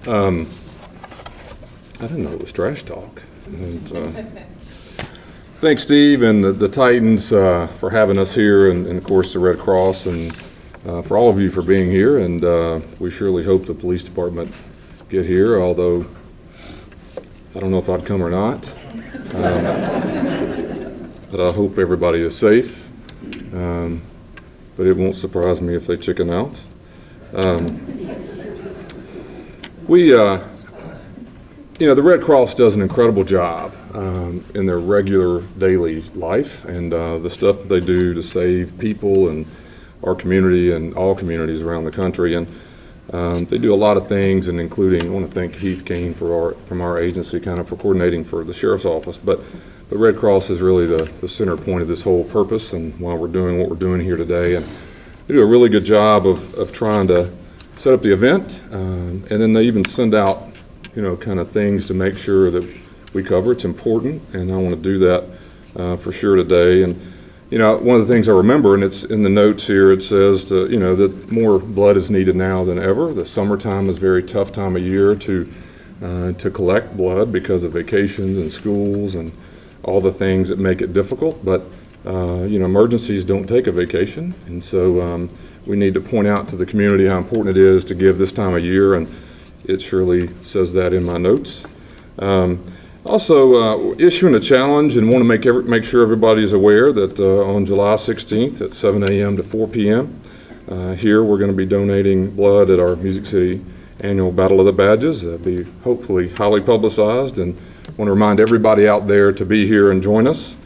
I didn't know it was trash talk. And, thanks, Steve, and the Titans for having us here, and of course the Red Cross, and for all of you for being here. And we surely hope the police department get here, although I don't know if I'd come or not. But I hope everybody is safe. But it won't surprise me if they chicken out. The Red Cross does an incredible job in their regular daily life, and the stuff that they do to save people and our community and all communities around the country. And they do a lot of things, and including, I want to thank Heath Kane from our agency for coordinating for the Sheriff's Office. But the Red Cross is really the center point of this whole purpose and why we're doing what we're doing here today. And they do a really good job of trying to set up the event, and then they even send out kind of things to make sure that we cover. It's important, and I want to do that for sure today. And one of the things I remember, and it's in the notes here, it says that more blood is needed now than ever. The summertime is a very tough time of year to collect blood because of vacations and schools and all the things that make it difficult. But emergencies don't take a vacation, and so we need to point out to the community how important it is to give this time of year, and it surely says that in my notes. Also, issuing a challenge, and want to make sure everybody's aware that on July 16th at 7 a.m. to 4 p.m. Here we're going to be donating blood at our Music City annual Battle of the Badges. That'll be hopefully highly publicized, and want to remind everybody out there to be here and join us.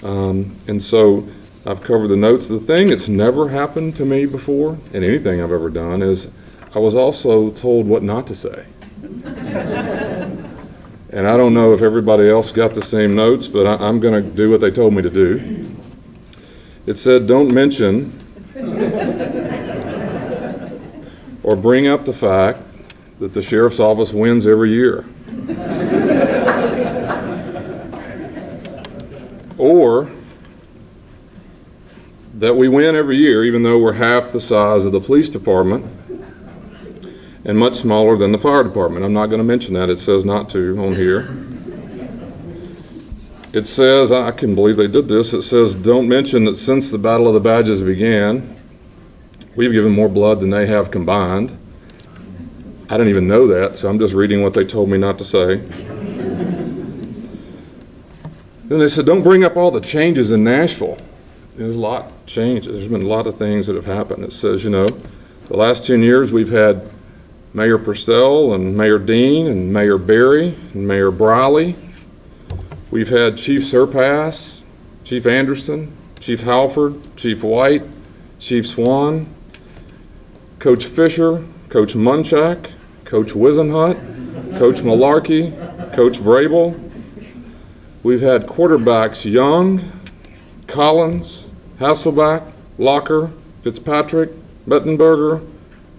And so I've covered the notes. The thing that's never happened to me before in anything I've ever done is I was also told what not to say. And I don't know if everybody else got the same notes, but I'm going to do what they told me to do. It said, don't mention or bring up the fact that the Sheriff's Office wins every year. Or that we win every year, even though we're half the size of the police department and much smaller than the fire department. I'm not going to mention that. It says not to on here. It says, I can believe they did this, it says, don't mention that since the Battle of the Badges began, we've given more blood than they have combined. I didn't even know that, so I'm just reading what they told me not to say. Then they said, don't bring up all the changes in Nashville. There's a lot changed. There's been a lot of things that have happened. It says, the last 10 years we've had Mayor Purcell and Mayor Dean and Mayor Berry and Mayor Briley. We've had Chief Surpass, Chief Anderson, Chief Halford, Chief White, Chief Swan, Coach Fisher, Coach Munchak, Coach Wisenhut, Coach Malarkey, Coach Vrabel. We've had quarterbacks Young, Collins, Hasselback, Locker, Fitzpatrick, Mettenberger,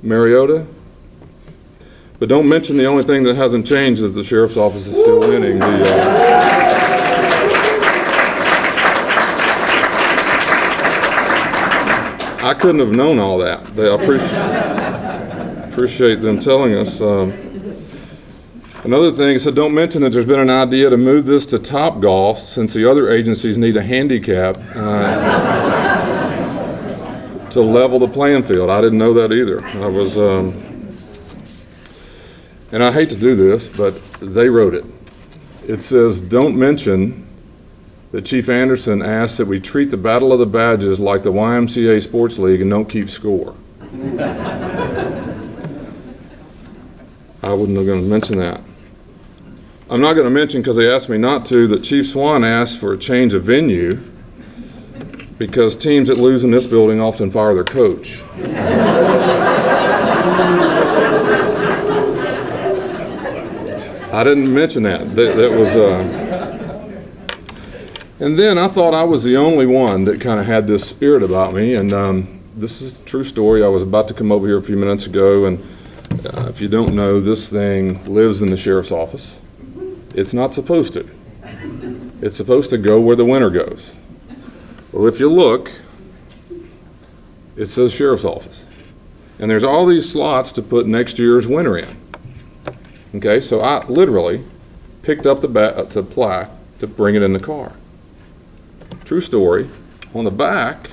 Mariota. But don't mention the only thing that hasn't changed is the Sheriff's Office is still winning. I couldn't have known all that. I appreciate them telling us. Another thing, so don't mention that there's been an idea to move this to Topgolf since the other agencies need a handicap to level the playing field. I didn't know that either. I was, and I hate to do this, but they wrote it. It says, don't mention that Chief Anderson asked that we treat the Battle of the Badges like the YMCA Sports League and don't keep score. I wasn't going to mention that. I'm not going to mention, because they asked me not to, that Chief Swan asked for a change of venue because teams that lose in this building often fire their coach. I didn't mention that. That was, and then I thought I was the only one that kind of had this spirit about me, and this is a true story. I was about to come over here a few minutes ago, and if you don't know, this thing lives in the Sheriff's Office. It's not supposed to. It's supposed to go where the winner goes. Well, if you look, it says Sheriff's Office. And there's all these slots to put next year's winner in. Okay, so I literally picked up the plaque to bring it in the car. True story. On the back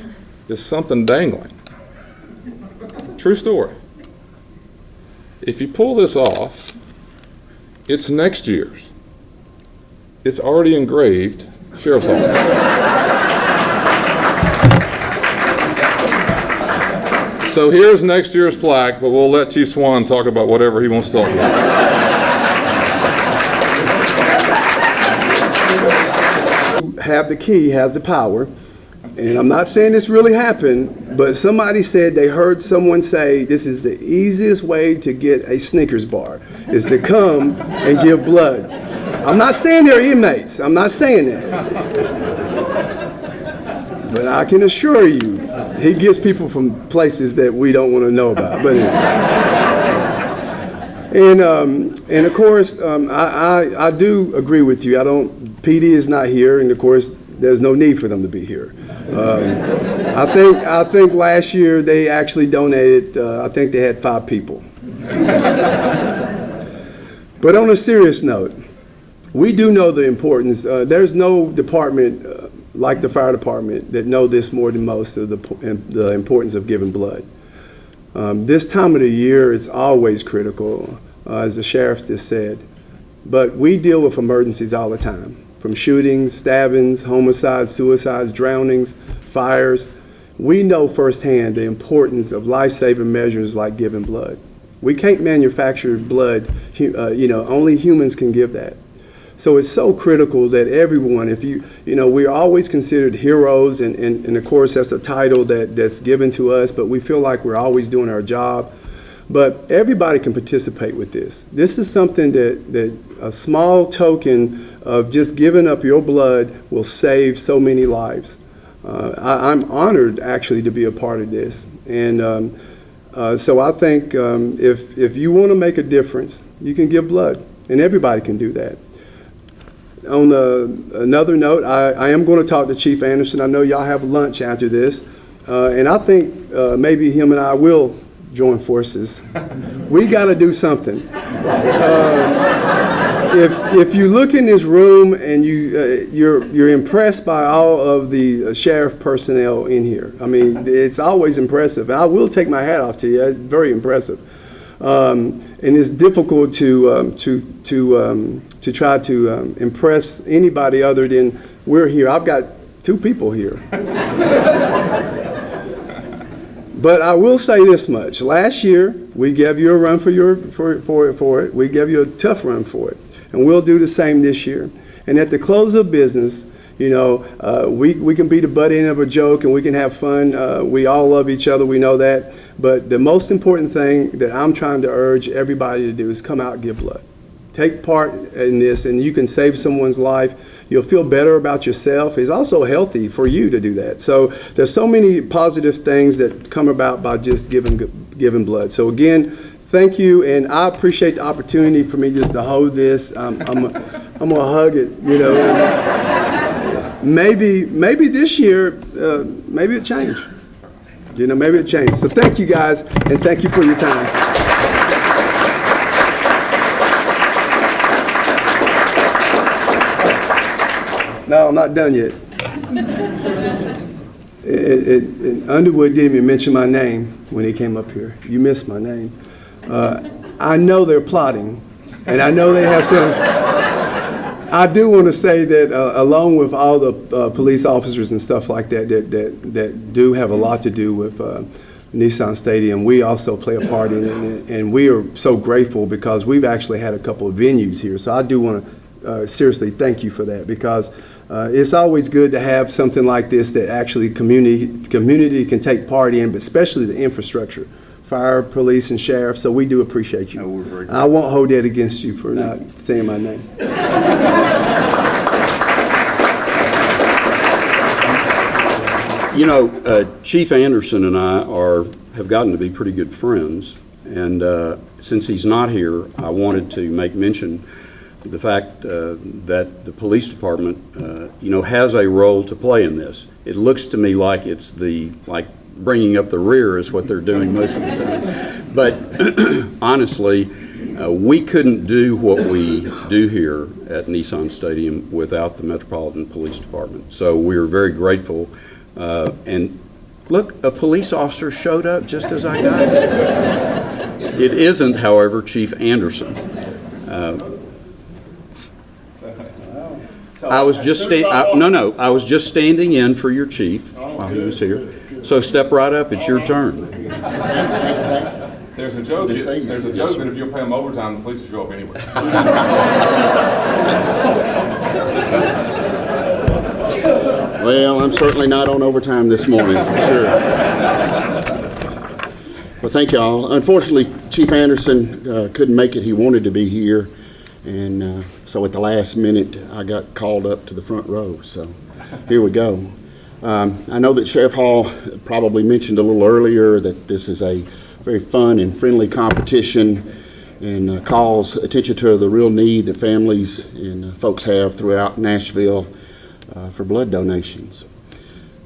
is something dangling. True story. If you pull this off, it's next year's. It's already engraved, Sheriff's Office. So here's next year's plaque, but we'll let Chief Swan talk about whatever he wants to talk about. Have the key, has the power. And I'm not saying this really happened, but somebody said they heard someone say this is the easiest way to get a Snickers bar, is to come and give blood. I'm not saying they're inmates. I'm not saying that. But I can assure you, he gets people from places that we don't want to know about. But anyway. And of course, I do agree with you. PD is not here, and of course, there's no need for them to be here. I think last year they actually donated. I think they had 5 people. But on a serious note, we do know the importance. There's no department like the fire department that know this more than most of the importance of giving blood. This time of the year, it's always critical, as the sheriff just said. But we deal with emergencies all the time, from shootings, stabbings, homicides, suicides, drownings, fires. We know firsthand the importance of life-saving measures like giving blood. We can't manufacture blood. Only humans can give that. So it's so critical that everyone, we're always considered heroes, and of course that's a title that's given to us, but we feel like we're always doing our job. But everybody can participate with this. This is something that a small token of just giving up your blood will save so many lives. I'm honored actually to be a part of this. And so I think if you want to make a difference, you can give blood, and everybody can do that. On another note, I am going to talk to Chief Anderson. I know y'all have lunch after this, and I think maybe him and I will join forces. We got to do something. If you look in this room and you're impressed by all of the sheriff personnel in here, I mean, it's always impressive. And I will take my hat off to you. It's very impressive. And it's difficult to try to impress anybody other than we're here. I've got 2 people here. But I will say this much: last year we gave you a run for it. We gave you a tough run for it, and we'll do the same this year. And at the close of business, we can be the butt end of a joke and we can have fun. We all love each other. We know that. But the most important thing that I'm trying to urge everybody to do is come out and give blood. Take part in this, and you can save someone's life. You'll feel better about yourself. It's also healthy for you to do that. So there's so many positive things that come about by just giving blood. So again, thank you, and I appreciate the opportunity for me just to hold this. I'm gonna hug it, Maybe this year, maybe it changed. Maybe it changed. So thank you guys, and thank you for your time. No, I'm not done yet. Underwood didn't even mention my name when he came up here. You missed my name. I know they're plotting, and I know they have some. I do want to say that along with all the police officers and stuff like that do have a lot to do with Nissan Stadium, we also play a part in it, and we are so grateful because we've actually had a couple of venues here. So I do want to seriously thank you for that, because it's always good to have something like this that actually community can take part in, but especially the infrastructure, fire, police, and sheriff. So we do appreciate you. No, we're very good. I won't hold that against you for not saying my name. Chief Anderson and I have gotten to be pretty good friends, and since he's not here, I wanted to make mention the fact that the police department, has a role to play in this. It looks to me like it's like bringing up the rear is what they're doing most of the time. But honestly, We couldn't do what we do here at Nissan Stadium without the Metropolitan Police Department. So we are very grateful. And look, a police officer showed up just as I got here. It isn't, however, Chief Anderson. I was just I was just standing in for your chief while he was here. So step right up. It's your turn. There's a joke that if you'll pay them overtime, the police will show up anyway. Well, I'm certainly not on overtime this morning, for sure. Well, thank y'all. Unfortunately, Chief Anderson couldn't make it. He wanted to be here, and so at the last minute, I got called up to the front row. So here we go. I know that Sheriff Hall probably mentioned a little earlier that this is a very fun and friendly competition, and calls attention to the real need that families and folks have throughout Nashville for blood donations.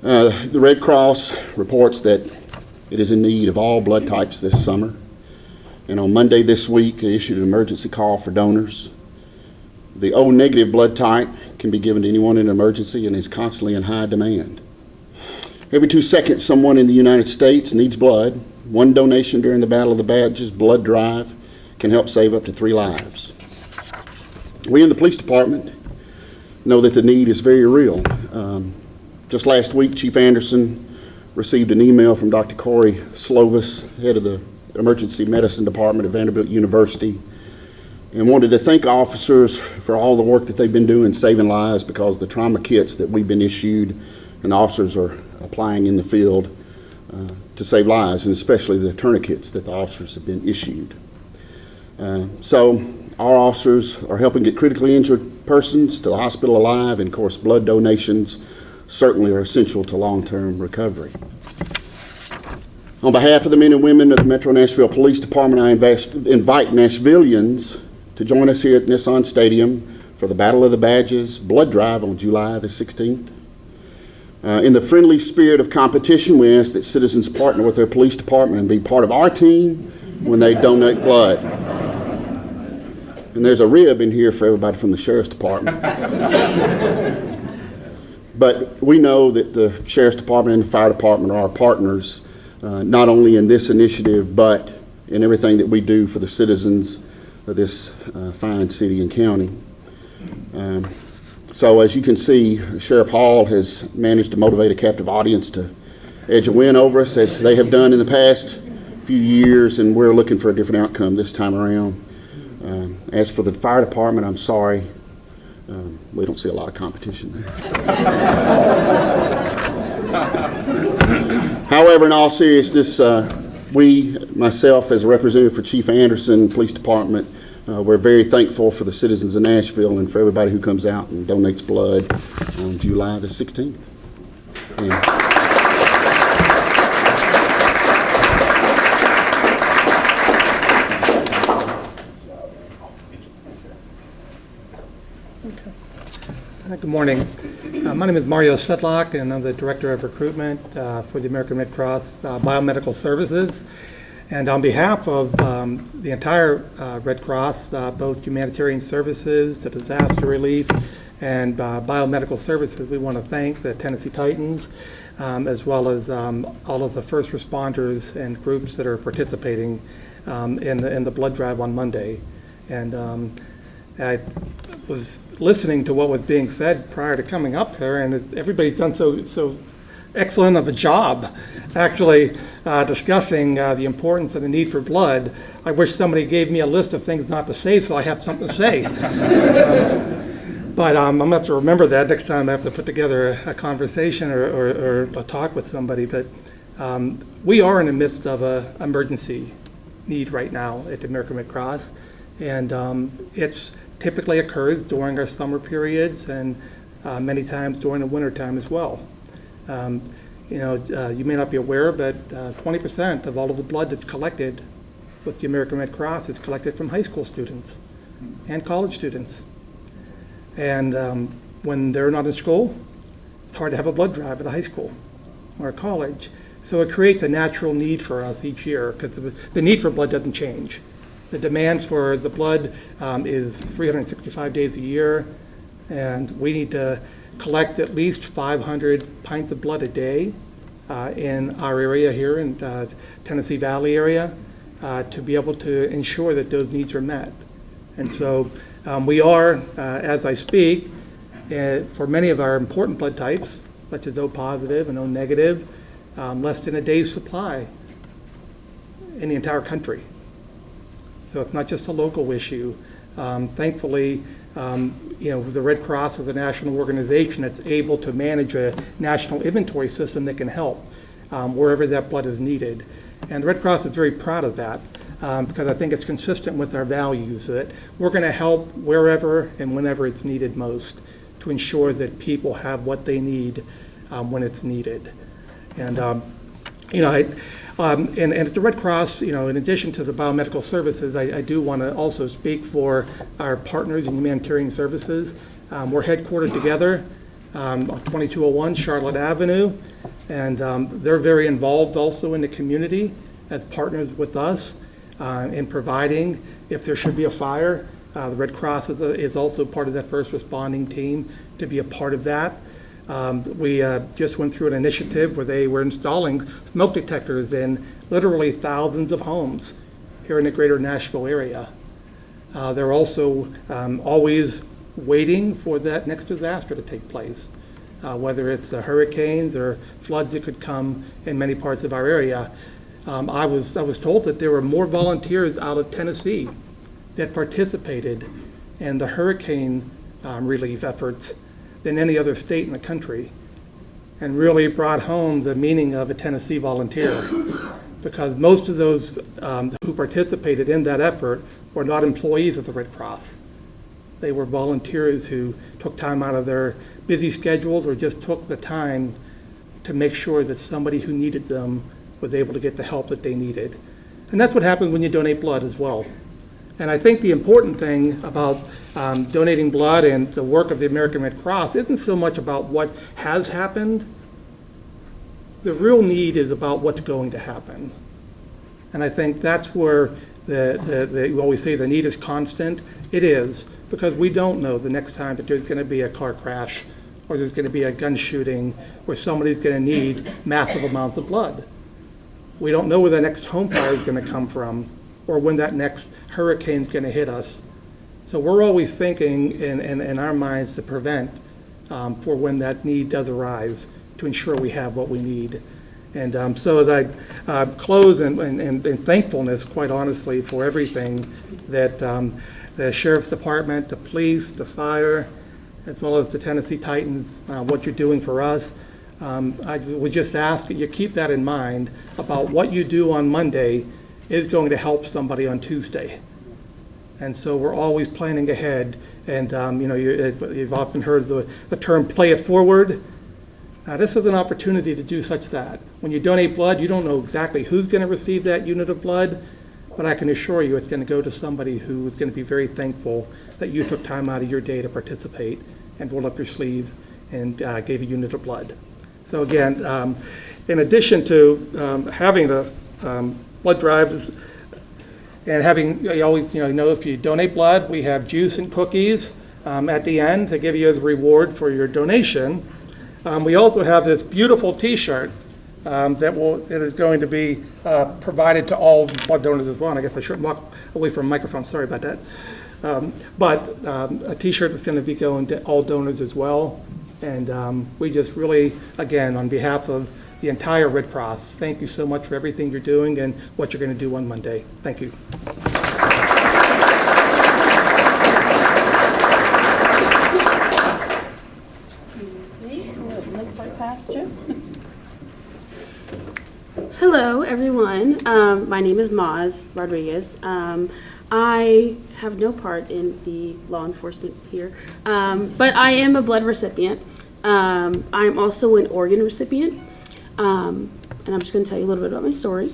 The Red Cross reports that it is in need of all blood types this summer, and on Monday this week it issued an emergency call for donors. The O negative blood type can be given to anyone in an emergency and is constantly in high demand. Every 2 seconds someone in the United States needs blood. One donation during the Battle of the Badges blood drive can help save up to 3 lives. We in the police department know that the need is very real. Just last week, Chief Anderson received an email from Dr. Corey Slovis, head of the Emergency Medicine Department at Vanderbilt University, and wanted to thank officers for all the work that they've been doing saving lives, because the trauma kits that we've been issued and the officers are applying in the field to save lives, and especially the tourniquets that the officers have been issued. So our officers are helping get critically injured persons to the hospital alive, and of course blood donations certainly are essential to long-term recovery. On behalf of the men and women of the Metro Nashville Police Department, I invite Nashvillians to join us here at Nissan Stadium for the Battle of the Badges blood drive on July the 16th. In the friendly spirit of competition, we ask that citizens partner with their police department and be part of our team when they donate blood. And there's a rib in here for everybody from the Sheriff's Department. But we know that the Sheriff's Department and the Fire Department are our partners, not only in this initiative, but in everything that we do for the citizens of this fine city and county. So as you can see, Sheriff Hall has managed to motivate a captive audience to edge a win over us, as they have done in the past few years, and we're looking for a different outcome this time around. As for the fire department, I'm sorry, we don't see a lot of competition there. However, in all seriousness, myself as a representative for Chief Anderson Police Department, we're very thankful for the citizens of Nashville and for everybody who comes out and donates blood on July the 16th. Good morning. My name is Mario Svetlock, and I'm the Director of Recruitment for the American Red Cross Biomedical Services. And on behalf of the entire Red Cross, both humanitarian services, the disaster relief, and biomedical services, we want to thank the Tennessee Titans, as well as all of the first responders and groups that are participating in the blood drive on Monday. And I was listening to what was being said prior to coming up here, and everybody's done so excellent of a job actually discussing the importance and the need for blood. I wish somebody gave me a list of things not to say so I have something to say. But I'm going to have to remember that next time I have to put together a conversation or a talk with somebody. But we are in the midst of an emergency need right now at the American Red Cross, and it's typically occurs during our summer periods and many times during the winter time as well. You may not be aware, but 20% of all of the blood that's collected with the American Red Cross is collected from high school students and college students. And when they're not in school, it's hard to have a blood drive at a high school or a college. So it creates a natural need for us each year, because the need for blood doesn't change. The demand for the blood is 365 days a year, and we need to collect at least 500 pints of blood a day in our area here in Tennessee Valley area to be able to ensure that those needs are met. And so we are, as I speak, for many of our important blood types, such as O positive and O negative, less than a day's supply in the entire country. So it's not just a local issue. Thankfully, the Red Cross is a national organization that's able to manage a national inventory system that can help wherever that blood is needed. And the Red Cross is very proud of that because I think it's consistent with our values that we're going to help wherever and whenever it's needed most to ensure that people have what they need when it's needed. And and at the Red Cross, in addition to the biomedical services, I do want to also speak for our partners in humanitarian services. We're headquartered together on 2201 Charlotte Avenue, and they're very involved also in the community as partners with us in providing if there should be a fire. The Red Cross is also part of that first responding team to be a part of that. We just went through an initiative where they were installing smoke detectors in literally thousands of homes here in the greater Nashville area. They're also always waiting for that next disaster to take place, whether it's the hurricanes or floods that could come in many parts of our area. I was told that there were more volunteers out of Tennessee that participated in the hurricane relief efforts than any other state in the country, and really brought home the meaning of a Tennessee volunteer, because most of those who participated in that effort were not employees of the Red Cross. They were volunteers who took time out of their busy schedules or just took the time to make sure that somebody who needed them was able to get the help that they needed. And that's what happens when you donate blood as well. And I think the important thing about donating blood and the work of the American Red Cross isn't so much about what has happened. The real need is about what's going to happen. And I think that's where you always say the need is constant. It is, because we don't know the next time that there's going to be a car crash or there's going to be a gun shooting where somebody's going to need massive amounts of blood. We don't know where the next home fire is going to come from or when that next hurricane is going to hit us. So we're always thinking in our minds to prevent for when that need does arise, to ensure we have what we need. And so as I close in thankfulness, quite honestly, for everything that the Sheriff's Department, the police, the fire, as well as the Tennessee Titans, what you're doing for us. I would just ask that you keep that in mind about what you do on Monday is going to help somebody on Tuesday. And so we're always planning ahead. And you've often heard the term play it forward. This is an opportunity to do such that. When you donate blood, you don't know exactly who's going to receive that unit of blood, but I can assure you it's going to go to somebody who is going to be very thankful that you took time out of your day to participate and rolled up your sleeve and gave a unit of blood. So again, in addition to having the blood drives and having, you always know if you donate blood, we have juice and cookies at the end to give you as a reward for your donation. We also have this beautiful T-shirt that is going to be provided to all blood donors as well. And I guess I shouldn't walk away from a microphone. Sorry about that. But a T-shirt that's going to be going to all donors as well. And we just really, again, on behalf of the entire Red Cross, thank you so much for everything you're doing and what you're going to do on Monday. Thank you. Hello, everyone. My name is Maz Rodriguez. I have no part in the law enforcement here, but I am a blood recipient. I'm also an organ recipient, and I'm just going to tell you a little bit about my story.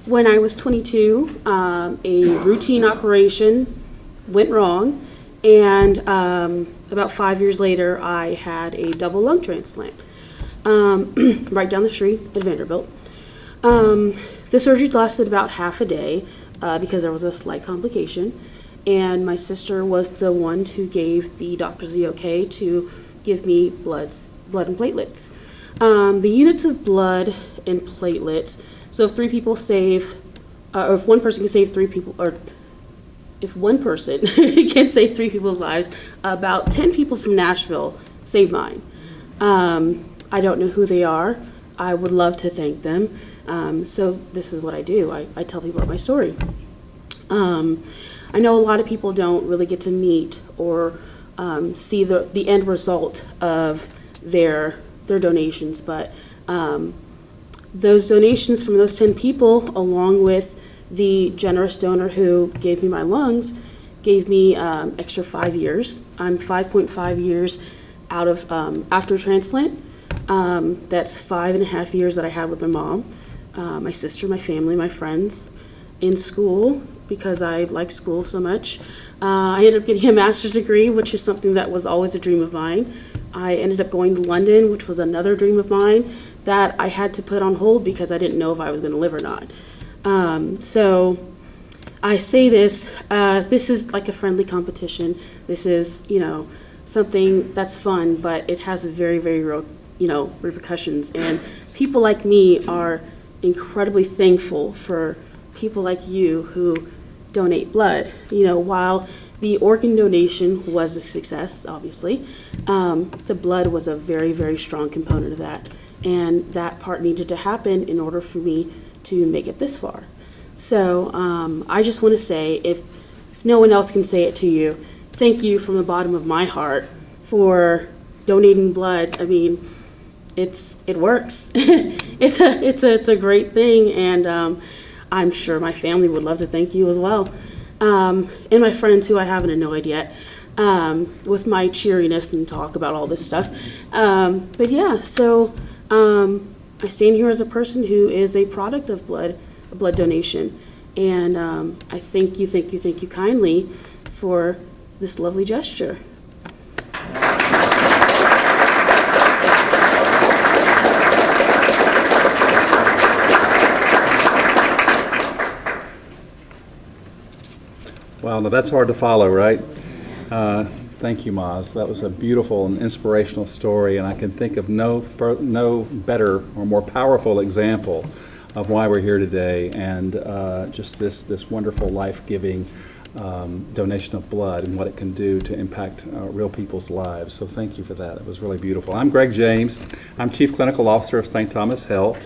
When I was 22, a routine operation went wrong, and about 5 years later, I had a double lung transplant right down the street at Vanderbilt. The surgery lasted about half a day. because there was a slight complication. And my sister was the one who gave the doctors the okay to give me blood and platelets. The units of blood and platelets, so if 3 people save, or if one person can save 3 people, or if one person can save 3 people's lives, about 10 people from Nashville saved mine. I don't know who they are. I would love to thank them. So this is what I do. I tell people my story. I know a lot of people don't really get to meet or see the end result of their donations, but those donations from those 10 people, along with the generous donor who gave me my lungs, gave me extra 5 years. I'm 5.5 years out of after transplant. That's 5.5 years that I had with my mom, my sister, my family, my friends, in school, because I like school so much. I ended up getting a master's degree, which is something that was always a dream of mine. I ended up going to London, which was another dream of mine that I had to put on hold because I didn't know if I was going to live or not. So I say this, this is like a friendly competition. This is, something that's fun, but it has very, very real, repercussions. And people like me are incredibly thankful for people like you who donate blood. While the organ donation was a success, obviously, the blood was a very, very strong component of that. And that part needed to happen in order for me to make it this far. So I just want to say, if no one else can say it to you, thank you from the bottom of my heart for donating blood. I mean, it works. it's a great thing, and I'm sure my family would love to thank you as well, and my friends who I haven't annoyed yet with my cheeriness and talk about all this stuff. But yeah, so I stand here as a person who is a product of blood donation, and I thank you kindly for this lovely gesture. Wow, now that's hard to follow, right? Thank you, Maz. That was a beautiful and inspirational story, and I can think of no better or more powerful example of why we're here today, and just this wonderful life-giving donation of blood and what it can do to impact real people's lives. So thank you for that. It was really beautiful. I'm Greg James. I'm Chief Clinical Officer of St. Thomas Health.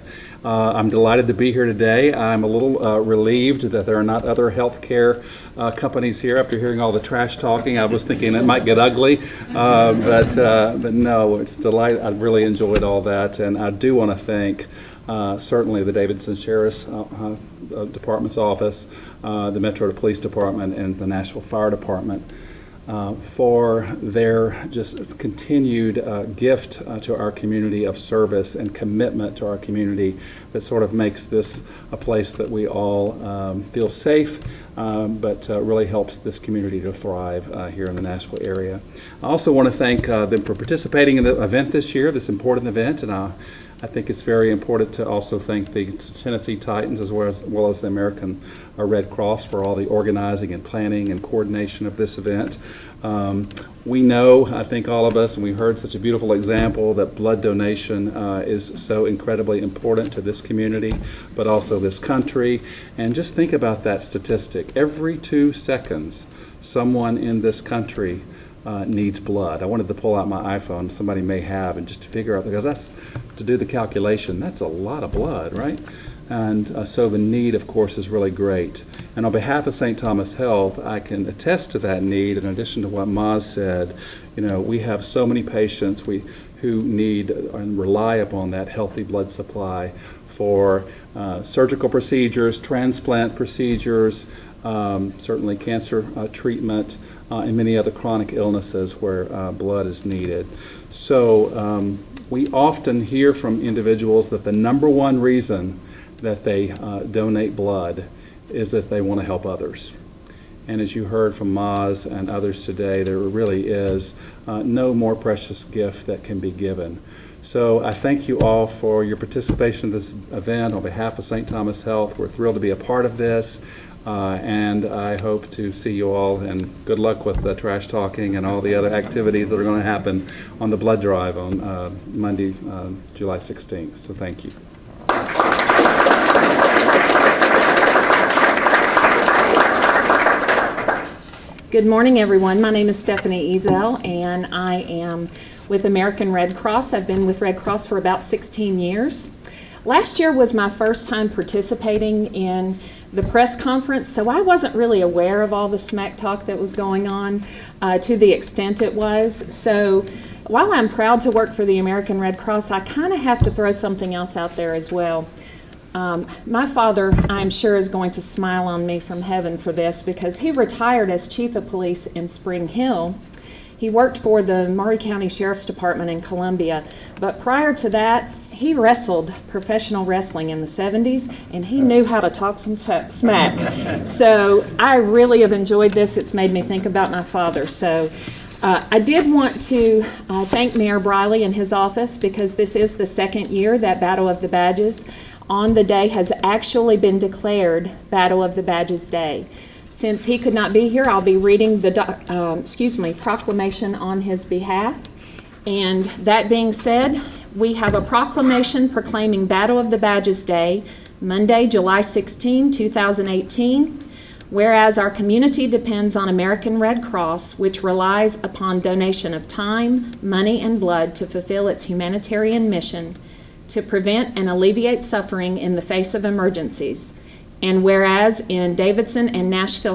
I'm delighted to be here today. I'm a little relieved that there are not other healthcare companies here after hearing all the trash talking. I was thinking it might get ugly, but no, it's delight. I really enjoyed all that, and I do want to thank certainly the Davidson Sheriff's Department's office, the Metro Police Department, and the Nashville Fire Department for their just continued gift to our community of service and commitment to our community that sort of makes this a place that we all feel safe, but really helps this community to thrive here in the Nashville area. I also want to thank them for participating in the event this year, this important event, and I think it's very important to also thank the Tennessee Titans as well as the American Red Cross for all the organizing and planning and coordination of this event. We know, I think all of us, and we heard such a beautiful example, that blood donation is so incredibly important to this community, but also this country. And just think about that statistic. Every 2 seconds, someone in this country needs blood. I wanted to pull out my iPhone, somebody may have, and just to figure out, because that's, to do the calculation, that's a lot of blood, right? And so the need, of course, is really great. And on behalf of St. Thomas Health, I can attest to that need. In addition to what Maz said, we have so many patients who need and rely upon that healthy blood supply for surgical procedures, transplant procedures, certainly cancer treatment, and many other chronic illnesses where blood is needed. So we often hear from individuals that the number one reason that they donate blood is that they want to help others. And as you heard from Maz and others today, there really is no more precious gift that can be given. So I thank you all for your participation in this event. On behalf of St. Thomas Health, we're thrilled to be a part of this. And I hope to see you all, and good luck with the trash talking and all the other activities that are going to happen on the blood drive on Monday, July 16th. So thank you. Good morning, everyone. My name is Stephanie Ezel, and I am with American Red Cross. I've been with Red Cross for about 16 years. Last year was my first time participating in the press conference, so I wasn't really aware of all the smack talk that was going on to the extent it was. So while I'm proud to work for the American Red Cross, I kind of have to throw something else out there as well. My father, I'm sure, is going to smile on me from heaven for this because he retired as chief of police in Spring Hill. He worked for the Maury County Sheriff's Department in Columbia, but prior to that, he wrestled professional wrestling in the 70s, and he knew how to talk some smack. So I really have enjoyed this. It's made me think about my father. So I did want to thank Mayor Briley and his office because this is the second year that Battle of the Badges on the day has actually been declared Battle of the Badges Day. Since he could not be here, I'll be reading the proclamation on his behalf. And that being said, we have a proclamation proclaiming Battle of the Badges Day, Monday, July 16, 2018. Whereas our community depends on American Red Cross, which relies upon donation of time, money, and blood to fulfill its humanitarian mission to prevent and alleviate suffering in the face of emergencies. And whereas in Nashville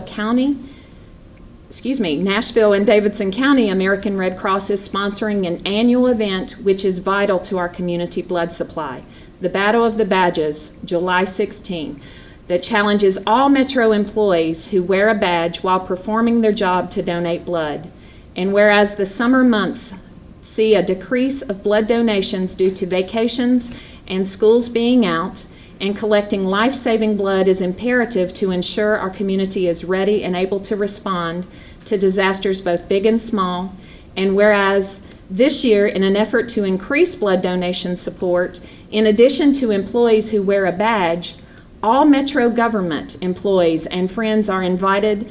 and Davidson County, American Red Cross is sponsoring an annual event which is vital to our community blood supply, the Battle of the Badges, July 16, that challenges all Metro employees who wear a badge while performing their job to donate blood. And whereas the summer months see a decrease of blood donations due to vacations and schools being out, and collecting life-saving blood is imperative to ensure our community is ready and able to respond to disasters both big and small. And whereas this year, in an effort to increase blood donation support, in addition to employees who wear a badge, all Metro government employees and friends are invited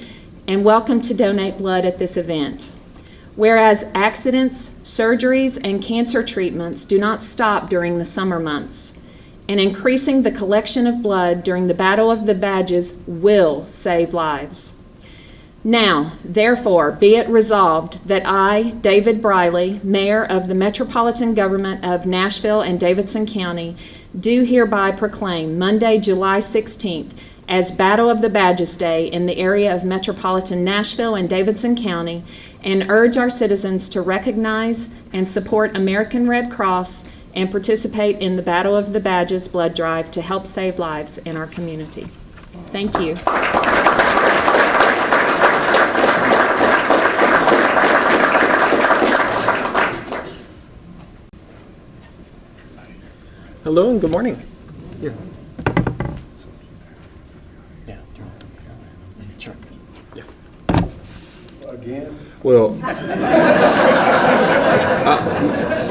and welcome to donate blood at this event. Whereas accidents, surgeries, and cancer treatments do not stop during the summer months, and increasing the collection of blood during the Battle of the Badges will save lives. Now, therefore, be it resolved that I, David Briley, Mayor of the Metropolitan Government of Nashville and Davidson County, do hereby proclaim Monday, July 16th as Battle of the Badges Day in the area of metropolitan Nashville and Davidson County, and urge our citizens to recognize and support American Red Cross and participate in the Battle of the Badges blood drive to help save lives in our community. Thank you. Hello and good morning. Here. Well,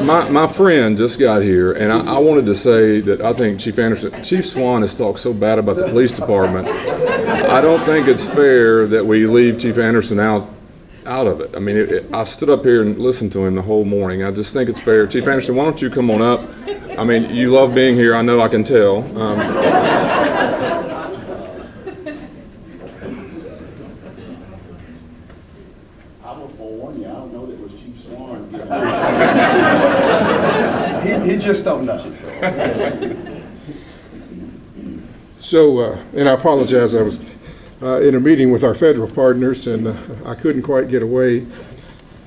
my friend just got here, and I wanted to say that I think Chief Swan has talked so bad about the police department. I don't think it's fair that we leave Chief Anderson out of it. I mean, I stood up here and listened to him the whole morning. I just think it's fair. Chief Anderson, why don't you come on up? I mean, you love being here. I know, I can tell. He just don't know. So, and I apologize, I was in a meeting with our federal partners and I couldn't quite get away.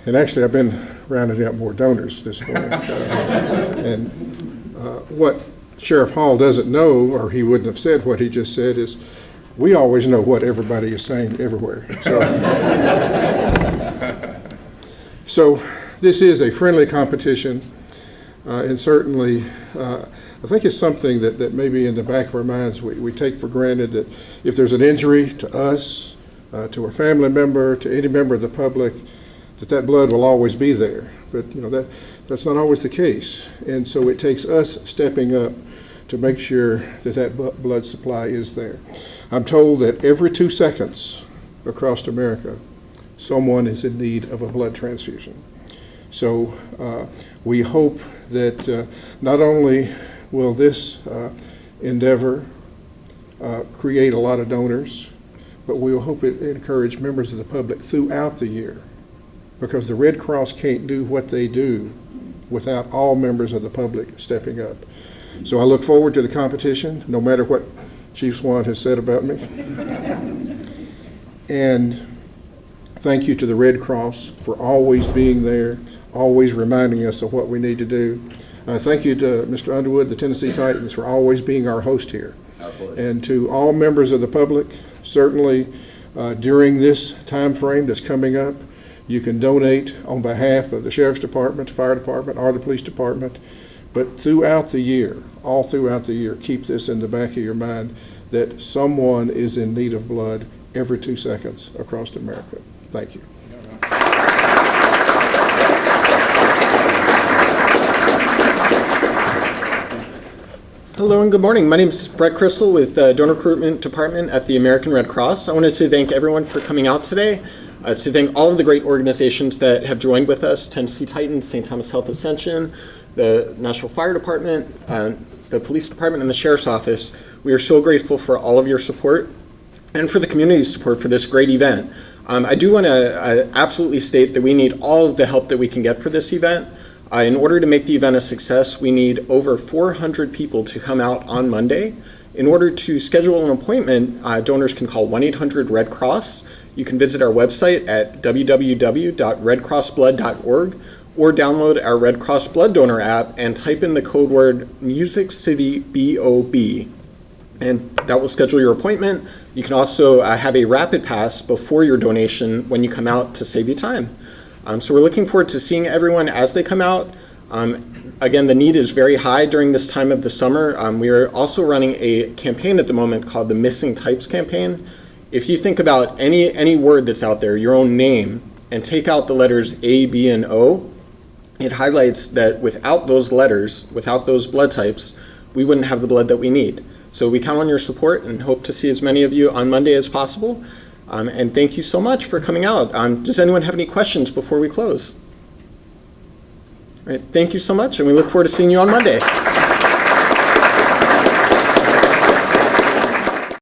And actually, I've been rounding up more donors this morning. And what Sheriff Hall doesn't know, or he wouldn't have said what he just said, is we always know what everybody is saying everywhere. So this is a friendly competition. And certainly, I think it's something that maybe in the back of our minds we take for granted, that if there's an injury to us, to a family member, to any member of the public, that blood will always be there. But that's not always the case. And so it takes us stepping up to make sure that that blood supply is there. I'm told that every 2 seconds across America, someone is in need of a blood transfusion. So we hope that not only will this endeavor create a lot of donors, but we will hope it encourage members of the public throughout the year, because the Red Cross can't do what they do without all members of the public stepping up. So I look forward to the competition, no matter what Chief Swan has said about me. And thank you to the Red Cross for always being there, always reminding us of what we need to do. Thank you to Mr. Underwood, the Tennessee Titans, for always being our host here. And to all members of the public, certainly during this time frame that's coming up, you can donate on behalf of the Sheriff's Department, Fire Department, or the Police Department. But throughout the year, all throughout the year, keep this in the back of your mind that someone is in need of blood every 2 seconds across America. Thank you. Hello and good morning. My name is Brett Crystal with the Donor Recruitment Department at the American Red Cross. I wanted to thank everyone for coming out today, to thank all of the great organizations that have joined with us, Tennessee Titans, St. Thomas Health Ascension, the National Fire Department, the Police Department, and the Sheriff's Office. We are so grateful for all of your support and for the community's support for this great event. I do want to absolutely state that we need all of the help that we can get for this event. In order to make the event a success, we need over 400 people to come out on Monday. In order to schedule an appointment, donors can call 1-800-RED-CROSS. You can visit our website at www.redcrossblood.org or download our Red Cross Blood Donor app and type in the code word Music City BOB. And that will schedule your appointment. You can also have a rapid pass before your donation when you come out to save you time. So we're looking forward to seeing everyone as they come out. Again, the need is very high during this time of the summer. We are also running a campaign at the moment called the Missing Types campaign. If you think about any word that's out there, your own name, and take out the letters A, B, and O, it highlights that without those letters, without those blood types, we wouldn't have the blood that we need. So we count on your support and hope to see as many of you on Monday as possible. And thank you so much for coming out. Does anyone have any questions before we close? All right, thank you so much, and we look forward to seeing you on Monday.